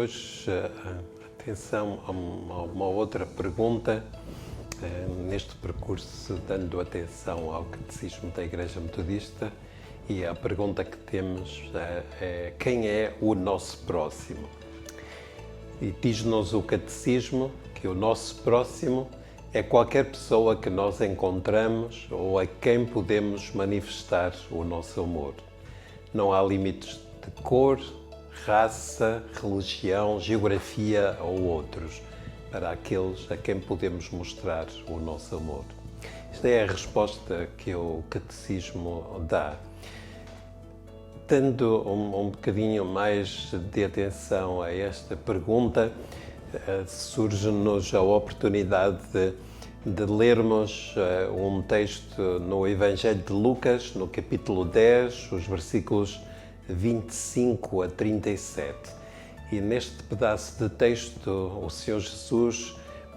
hoje atenção a uma outra pergunta, neste percurso dando atenção ao Catecismo da Igreja Metodista, e a pergunta que temos é: quem é o nosso próximo? E diz-nos o Catecismo que o nosso próximo é qualquer pessoa que nós encontramos ou a quem podemos manifestar o nosso amor. Não há limites de cor, raça, religião, geografia ou outros para aqueles a quem podemos mostrar o nosso amor. Esta é a resposta que o Catecismo dá. Tendo um bocadinho mais de atenção a esta pergunta, surge-nos a oportunidade de lermos um texto no Evangelho de Lucas, no capítulo 10, os versículos 25 a 37. E neste pedaço de texto, o Senhor Jesus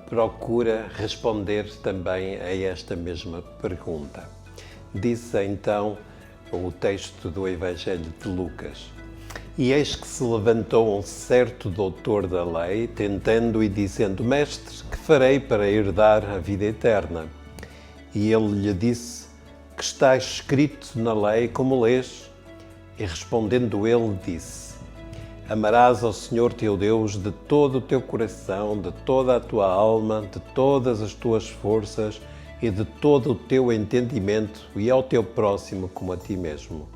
procura responder também a esta mesma pergunta. Diz então o texto do Evangelho de Lucas: E eis que se levantou um certo doutor da lei, tentando e dizendo: Mestre, que farei para herdar a vida eterna? E ele lhe disse: Que está escrito na lei, como lês? E respondendo ele, disse: Amarás ao Senhor teu Deus de todo o teu coração, de toda a tua alma, de todas as tuas forças e de todo o teu entendimento, e ao teu próximo como a ti mesmo.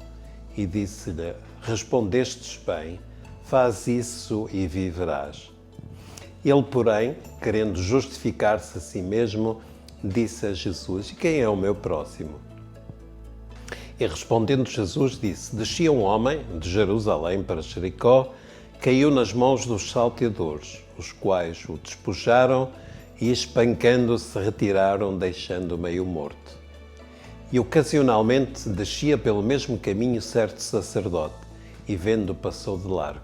E disse-lhe: Respondestes bem, faz isso e viverás. Ele, porém, querendo justificar-se a si mesmo, disse a Jesus: E quem é o meu próximo? E respondendo Jesus disse: Descia um homem de Jerusalém para Jericó, caiu nas mãos dos salteadores, os quais o despojaram e, espancando-se, retiraram, deixando-o meio morto. E ocasionalmente descia pelo mesmo caminho certo sacerdote, e vendo passou de largo.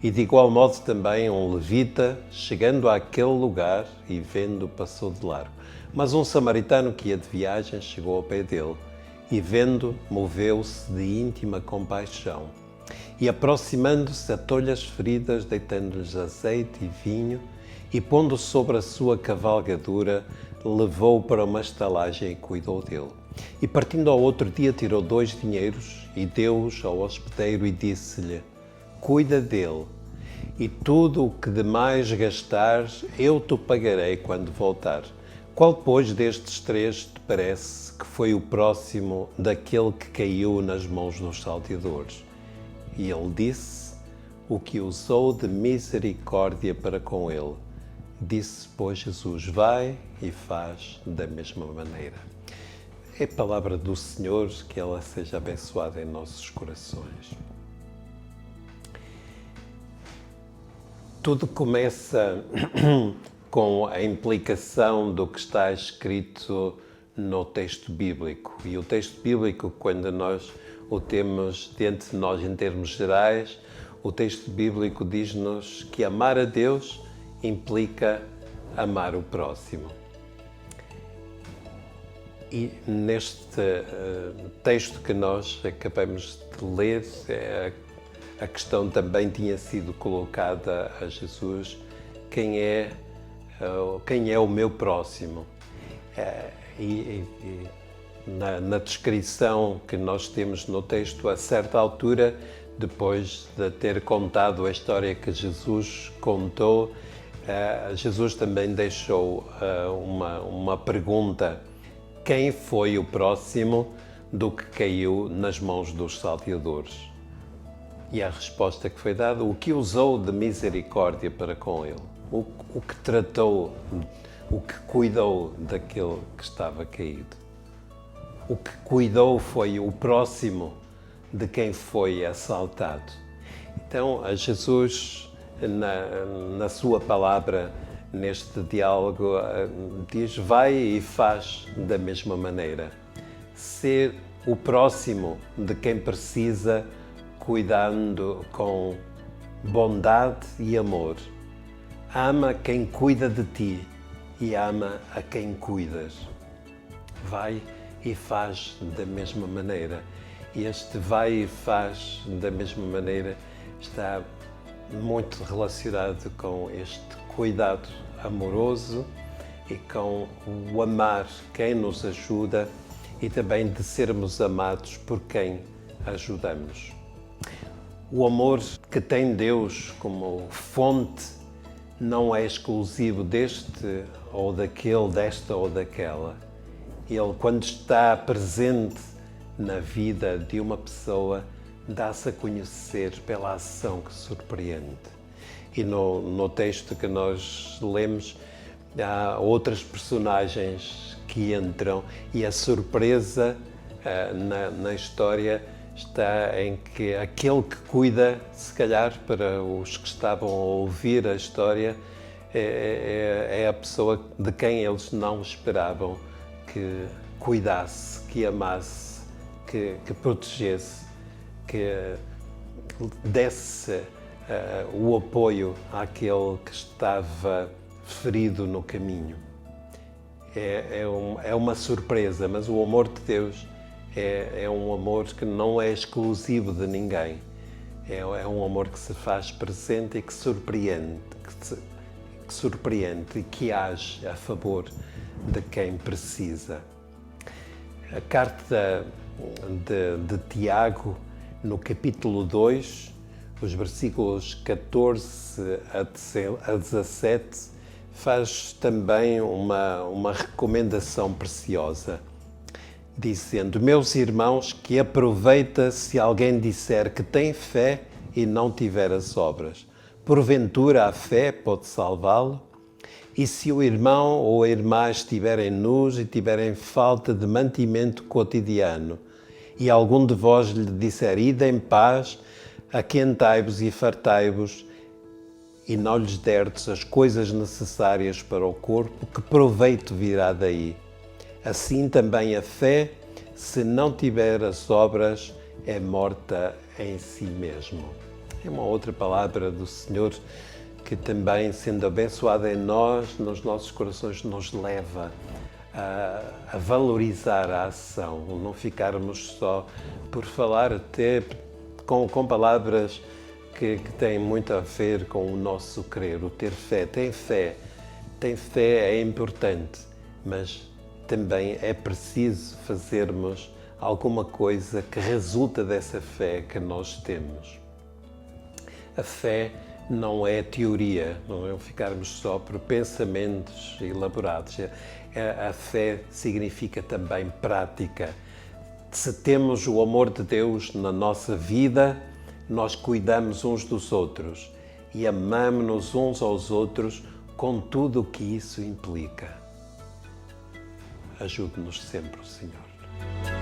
E de igual modo também um levita, chegando àquele lugar e vendo passou de largo. Mas um samaritano que ia de viagem chegou ao pé dele, e vendo, moveu-se de íntima compaixão. E aproximando-se, atou-lhe as feridas, deitando-lhes azeite e vinho, e pondo sobre a sua cavalgadura, levou-o para uma estalagem e cuidou dele. E partindo ao outro dia, tirou 2 dinheiros e deu-os ao hospedeiro e disse-lhe: Cuida dele, e tudo o que demais gastares, eu te pagarei quando voltar. Qual, pois, destes 3 te parece que foi o próximo daquele que caiu nas mãos dos salteadores? E ele disse: O que usou de misericórdia para com ele. Disse, pois, Jesus: Vai e faz da mesma maneira. É a palavra do Senhor, que ela seja abençoada em nossos corações. Tudo começa com a implicação do que está escrito no texto bíblico. E o texto bíblico, quando nós o temos diante de nós em termos gerais, o texto bíblico diz-nos que amar a Deus implica amar o próximo. E neste texto que nós acabamos de ler, a questão também tinha sido colocada a Jesus: quem é o meu próximo? Na descrição que nós temos no texto, a certa altura, depois de ter contado a história que Jesus contou, Jesus também deixou uma pergunta: quem foi o próximo do que caiu nas mãos dos salteadores? E a resposta que foi dada: o que usou de misericórdia para com ele, o que tratou, o que cuidou daquele que estava caído. O que cuidou foi o próximo de quem foi assaltado. Então, a Jesus, na sua palavra, neste diálogo, diz: vai e faz da mesma maneira. Ser o próximo de quem precisa, cuidando com bondade e amor. Ama quem cuida de ti e ama a quem cuidas. Vai e faz da mesma maneira. E este vai e faz da mesma maneira está muito relacionado com este cuidado amoroso e com o amar quem nos ajuda e também de sermos amados por quem ajudamos. O amor que tem Deus como fonte não é exclusivo deste ou daquele, desta ou daquela. Ele, quando está presente na vida de uma pessoa, dá-se a conhecer pela ação que surpreende. E no texto que nós lemos, há outras personagens que entram e a surpresa na história está em que aquele que cuida, se calhar para os que estavam a ouvir a história, é a pessoa de quem eles não esperavam que cuidasse, que amasse, que protegesse, que desse o apoio àquele que estava ferido no caminho. É uma surpresa, mas o amor de Deus é um amor que não é exclusivo de ninguém. É um amor que se faz presente e que surpreende, que surpreende e que age a favor de quem precisa. A carta de Tiago, no capítulo 2, os versículos 14 a 17, faz também uma recomendação preciosa, dizendo: meus irmãos, que aproveita se alguém disser que tem fé e não tiver as obras. Porventura a fé pode salvá-lo? E se o irmão ou a irmã estiverem nus e tiverem falta de mantimento cotidiano, e algum de vós lhe disser: ide em paz, aquentai-vos e fartai-vos, e não lhes derdes as coisas necessárias para o corpo, que proveito virá daí? Assim também a fé, se não tiver as obras, é morta em si mesmo. É uma outra palavra do Senhor que também, sendo abençoada em nós, nos nossos corações, nos leva a valorizar a ação, não ficarmos só por falar até com palavras que têm muito a ver com o nosso crer, o ter fé. Tem fé é importante, mas também é preciso fazermos alguma coisa que resulta dessa fé que nós temos. A fé não é teoria, não é ficarmos só por pensamentos elaborados. A fé significa também prática. Se temos o amor de Deus na nossa vida, nós cuidamos uns dos outros e amamos-nos uns aos outros com tudo o que isso implica. Ajude-nos sempre, Senhor.